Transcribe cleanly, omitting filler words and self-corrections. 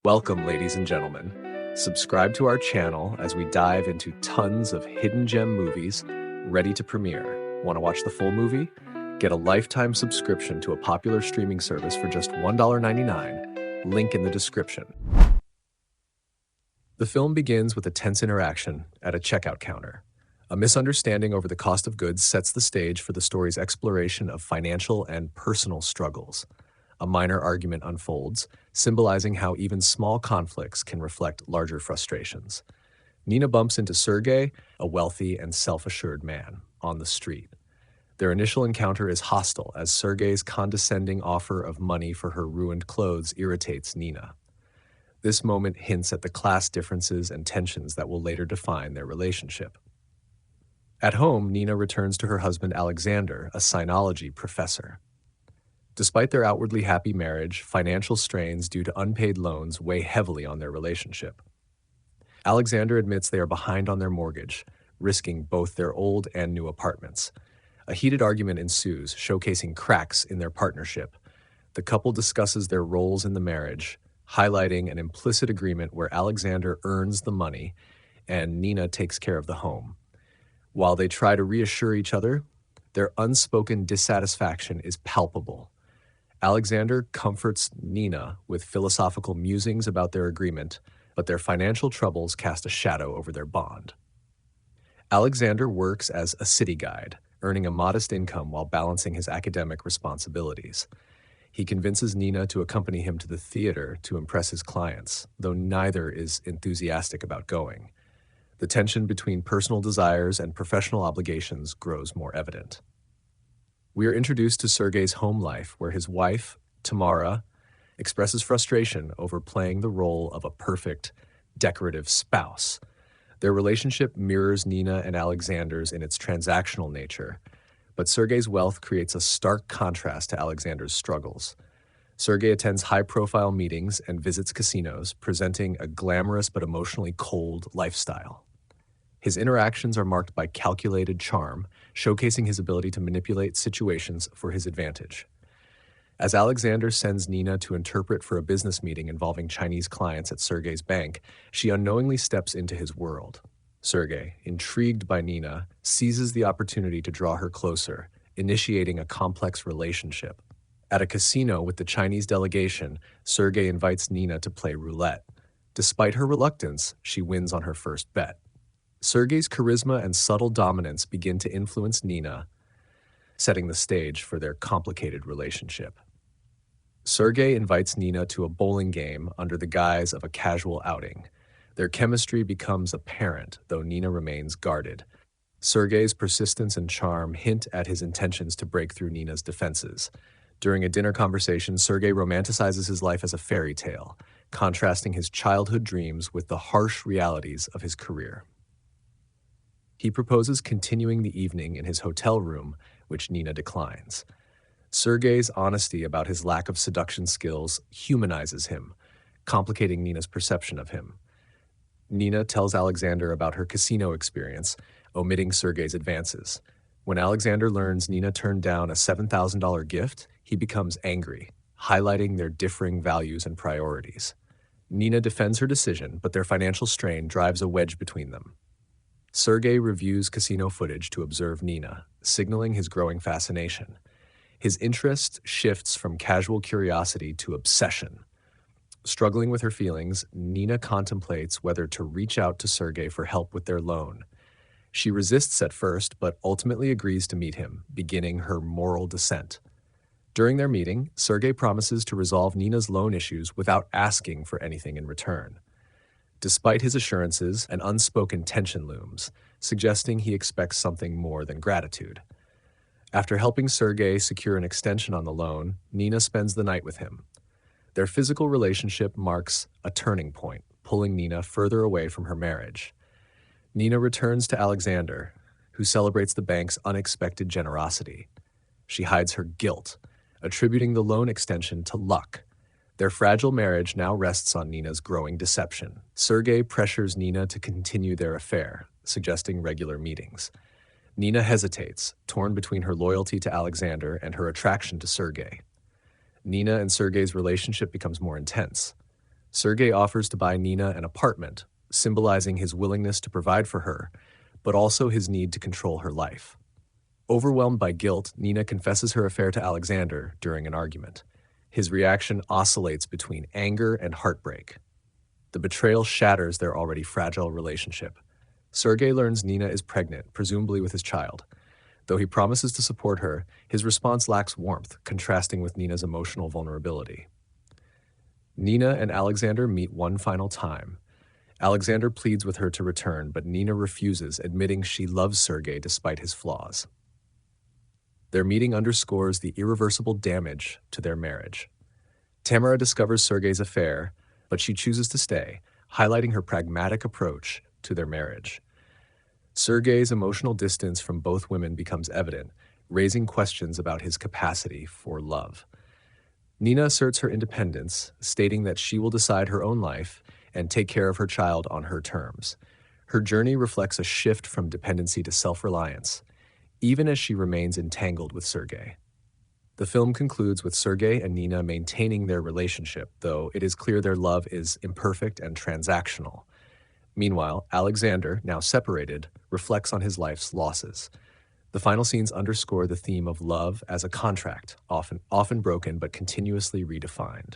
Welcome, ladies and gentlemen. Subscribe to our channel as we dive into tons of hidden gem movies ready to premiere. Want to watch the full movie? Get a lifetime subscription to a popular streaming service for just $1.99. Link in the description. The film begins with a tense interaction at a checkout counter. A misunderstanding over the cost of goods sets the stage for the story's exploration of financial and personal struggles. A minor argument unfolds, symbolizing how even small conflicts can reflect larger frustrations. Nina bumps into Sergey, a wealthy and self-assured man, on the street. Their initial encounter is hostile as Sergey's condescending offer of money for her ruined clothes irritates Nina. This moment hints at the class differences and tensions that will later define their relationship. At home, Nina returns to her husband Alexander, a sinology professor. Despite their outwardly happy marriage, financial strains due to unpaid loans weigh heavily on their relationship. Alexander admits they are behind on their mortgage, risking both their old and new apartments. A heated argument ensues, showcasing cracks in their partnership. The couple discusses their roles in the marriage, highlighting an implicit agreement where Alexander earns the money and Nina takes care of the home. While they try to reassure each other, their unspoken dissatisfaction is palpable. Alexander comforts Nina with philosophical musings about their agreement, but their financial troubles cast a shadow over their bond. Alexander works as a city guide, earning a modest income while balancing his academic responsibilities. He convinces Nina to accompany him to the theater to impress his clients, though neither is enthusiastic about going. The tension between personal desires and professional obligations grows more evident. We are introduced to Sergey's home life, where his wife, Tamara, expresses frustration over playing the role of a perfect, decorative spouse. Their relationship mirrors Nina and Alexander's in its transactional nature, but Sergey's wealth creates a stark contrast to Alexander's struggles. Sergey attends high-profile meetings and visits casinos, presenting a glamorous but emotionally cold lifestyle. His interactions are marked by calculated charm, showcasing his ability to manipulate situations for his advantage. As Alexander sends Nina to interpret for a business meeting involving Chinese clients at Sergey's bank, she unknowingly steps into his world. Sergey, intrigued by Nina, seizes the opportunity to draw her closer, initiating a complex relationship. At a casino with the Chinese delegation, Sergey invites Nina to play roulette. Despite her reluctance, she wins on her first bet. Sergey's charisma and subtle dominance begin to influence Nina, setting the stage for their complicated relationship. Sergey invites Nina to a bowling game under the guise of a casual outing. Their chemistry becomes apparent, though Nina remains guarded. Sergey's persistence and charm hint at his intentions to break through Nina's defenses. During a dinner conversation, Sergey romanticizes his life as a fairy tale, contrasting his childhood dreams with the harsh realities of his career. He proposes continuing the evening in his hotel room, which Nina declines. Sergey's honesty about his lack of seduction skills humanizes him, complicating Nina's perception of him. Nina tells Alexander about her casino experience, omitting Sergey's advances. When Alexander learns Nina turned down a $7,000 gift, he becomes angry, highlighting their differing values and priorities. Nina defends her decision, but their financial strain drives a wedge between them. Sergey reviews casino footage to observe Nina, signaling his growing fascination. His interest shifts from casual curiosity to obsession. Struggling with her feelings, Nina contemplates whether to reach out to Sergey for help with their loan. She resists at first, but ultimately agrees to meet him, beginning her moral descent. During their meeting, Sergey promises to resolve Nina's loan issues without asking for anything in return. Despite his assurances, an unspoken tension looms, suggesting he expects something more than gratitude. After helping Sergey secure an extension on the loan, Nina spends the night with him. Their physical relationship marks a turning point, pulling Nina further away from her marriage. Nina returns to Alexander, who celebrates the bank's unexpected generosity. She hides her guilt, attributing the loan extension to luck. Their fragile marriage now rests on Nina's growing deception. Sergey pressures Nina to continue their affair, suggesting regular meetings. Nina hesitates, torn between her loyalty to Alexander and her attraction to Sergey. Nina and Sergey's relationship becomes more intense. Sergei offers to buy Nina an apartment, symbolizing his willingness to provide for her, but also his need to control her life. Overwhelmed by guilt, Nina confesses her affair to Alexander during an argument. His reaction oscillates between anger and heartbreak. The betrayal shatters their already fragile relationship. Sergei learns Nina is pregnant, presumably with his child. Though he promises to support her, his response lacks warmth, contrasting with Nina's emotional vulnerability. Nina and Alexander meet one final time. Alexander pleads with her to return, but Nina refuses, admitting she loves Sergei despite his flaws. Their meeting underscores the irreversible damage to their marriage. Tamara discovers Sergei's affair, but she chooses to stay, highlighting her pragmatic approach to their marriage. Sergei's emotional distance from both women becomes evident, raising questions about his capacity for love. Nina asserts her independence, stating that she will decide her own life and take care of her child on her terms. Her journey reflects a shift from dependency to self-reliance, even as she remains entangled with Sergei. The film concludes with Sergei and Nina maintaining their relationship, though it is clear their love is imperfect and transactional. Meanwhile, Alexander, now separated, reflects on his life's losses. The final scenes underscore the theme of love as a contract, often broken but continuously redefined.